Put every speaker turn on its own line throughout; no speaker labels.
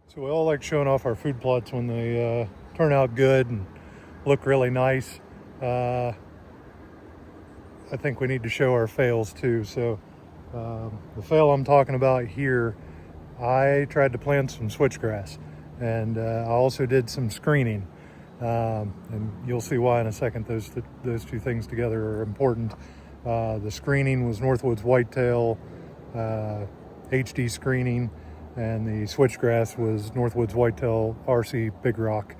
So we all like showing off our food plots when they turn out good and look really nice. I think we need to show our fails too. So the fail I'm talking about here, I tried to plant some switchgrass, and I also did some screening. And you'll see why in a second. Those two things together are important. The screening was Northwoods whitetail HD screening, and the switchgrass was Northwoods whitetail RC BigRock.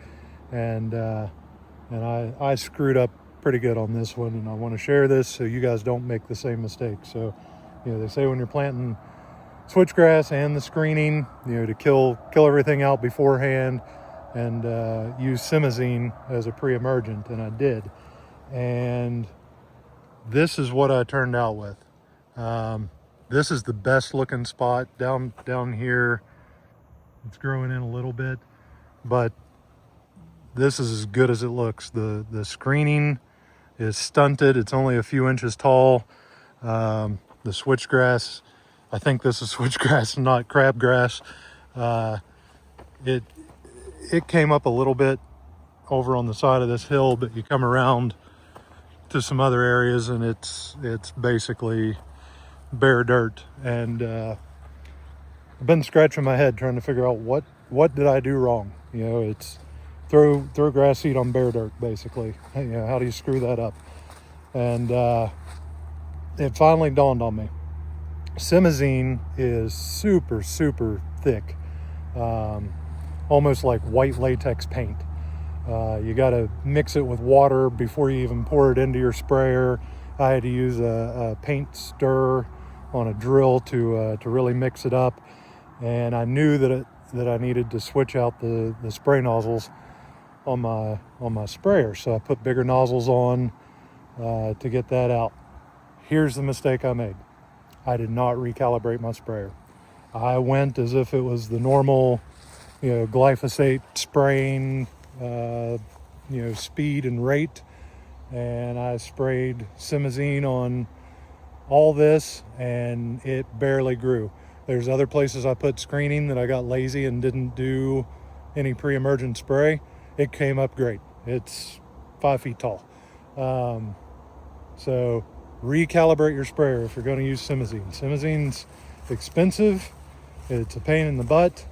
And I screwed up pretty good on this one, and I want to share this so you guys don't make the same mistake. So, they say when you're planting switchgrass and the screening, to kill everything out beforehand, and use simazine as a pre-emergent, and I did. And this is what I turned out with. This is the best looking spot down here. It's growing in a little bit, but this is as good as it looks. The screening is stunted. It's only a few inches tall. The switchgrass, I think this is switchgrass, not crabgrass. It came up a little bit over on the side of this hill, but you come around to some other areas and it's basically bare dirt. And I've been scratching my head trying to figure out what did I do wrong. It's throw grass seed on bare dirt, basically. How do you screw that up? And it finally dawned on me. Simazine is super thick, almost like white latex paint. You got to mix it with water before you even pour it into your sprayer. I had to use a paint stir on a drill to really mix it up, and I knew that I needed to switch out the spray nozzles on my sprayer, so I put bigger nozzles on to get that out. Here's the mistake I made. I did not recalibrate my sprayer. I went as if it was the normal, glyphosate spraying, speed and rate, and I sprayed simazine on all this, and it barely grew. There's other places I put screening that I got lazy and didn't do any pre-emergent spray. It came up great. It's 5 feet tall. So recalibrate your sprayer if you're going to use simazine. Simazine's expensive, it's a pain in the butt,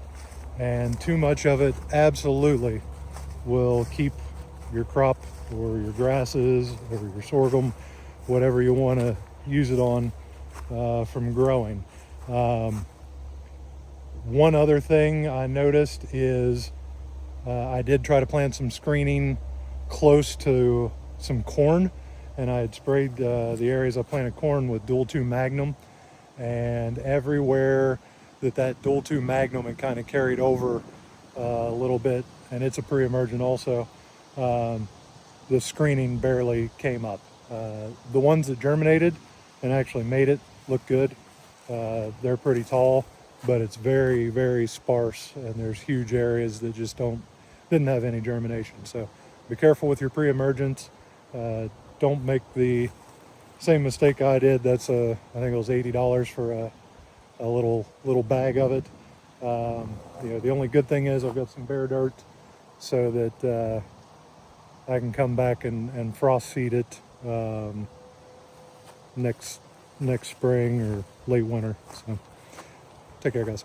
and too much of it absolutely will keep your crop or your grasses or your sorghum, whatever you want to use it on, from growing. One other thing I noticed is I did try to plant some screening close to some corn, and I had sprayed the areas I planted corn with Dual 2 Magnum, and everywhere that Dual 2 Magnum had kind of carried over a little bit, and it's a pre-emergent also, the screening barely came up. The ones that germinated and actually made it look good, they're pretty tall, but it's very sparse, and there's huge areas that just didn't have any germination. So be careful with your pre-emergents. Don't make the same mistake I did. That's I think it was $80 for a little bag of it. The only good thing is I've got some bare dirt, so that I can come back and frost seed it next spring or late winter. So take care, guys.